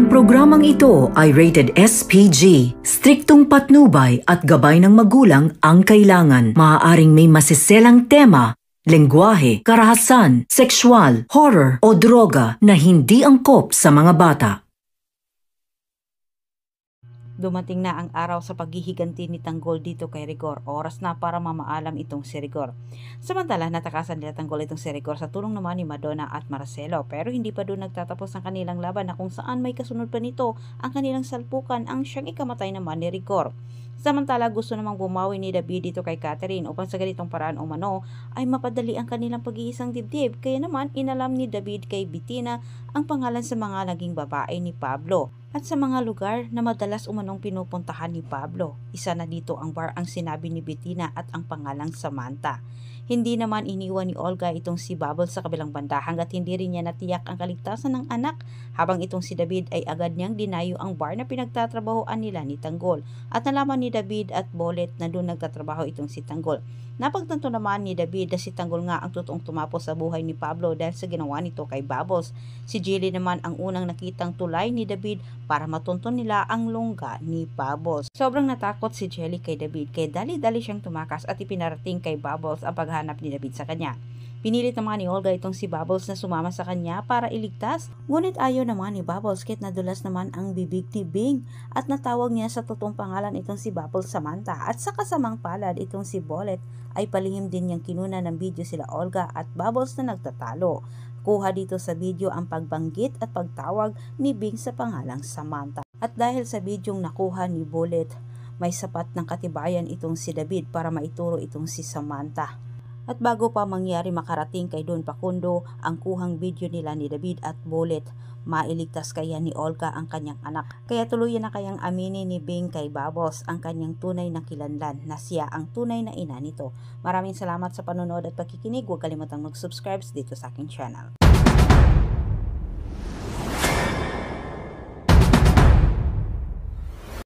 Ang programang ito ay rated SPG. Striktong patnubay at gabay ng magulang ang kailangan. Maaaring may masiselang tema, lengguwahe, karahasan, sexual, horror o droga na hindi angkop sa mga bata. Dumating na ang araw sa paghihiganti ni Tanggol dito kay Rigor. Oras na para mamaalam itong si Rigor. Samantala, natakasan nila Tanggol itong si Rigor sa tulong naman ni Madonna at Marcelo. Pero hindi pa doon nagtatapos ang kanilang laban na kung saan may kasunod pa nito ang kanilang salpukan ang siyang ikamatay naman ni Rigor. Samantala, gusto namang bumawi ni David dito kay Catherine upang sa ganitong paraan umano ay mapadali ang kanilang pag-iisang dibdib. Kaya naman inalam ni David kay Bettina ang pangalan sa mga naging babae ni Pablo at sa mga lugar na madalas umanong pinupuntahan ni Pablo. Isa na dito ang bar ang sinabi ni Bettina at ang pangalang Samantha. Hindi naman iniwan ni Olga itong si Bubbles sa kabilang banda hanggat hindi rin niya natiyak ang kaligtasan ng anak, habang itong si David ay agad niyang dinayo ang bar na pinagtatrabahoan nila ni Tanggol at nalaman ni David at Bolet na doon nagtatrabaho itong si Tanggol. Napagtanto naman ni David na si Tanggol nga ang totoong tumapos sa buhay ni Pablo dahil sa ginawa nito kay Bubbles. Si Jilly naman ang unang nakitang tulay ni David para matunton nila ang lungga ni Bubbles. Sobrang natakot si Jelly kay David kaya dali-dali siyang tumakas at ipinarating kay Bubbles ang paghanap ni David sa kanya. Pinilit naman ni Olga itong si Bubbles na sumama sa kanya para iligtas, ngunit ayaw naman ni Bubbles kahit nadulas naman ang bibig ni Bing at natawag niya sa totoong pangalan itong si Bubbles Samantha at sa kasamang palad itong si Bolet ay palihim din niyang kinuna ng video sila Olga at Bubbles na nagtatalo. Kuha dito sa video ang pagbanggit at pagtawag ni Bing sa pangalang Samantha. At dahil sa bidyong nakuha ni Bolet, may sapat ng katibayan itong si David para maituro itong si Samantha. At bago pa mangyari makarating kay Don Facundo ang kuhang video nila ni David at Bolet, mailigtas kaya ni Olga ang kanyang anak. Kaya tuluyan na kayang aminin ni Bing kay Bubbles ang kanyang tunay na kilanlan na siya ang tunay na ina nito. Maraming salamat sa panonood at pakikinig. Huwag kalimutang mag-subscribe dito sa aking channel.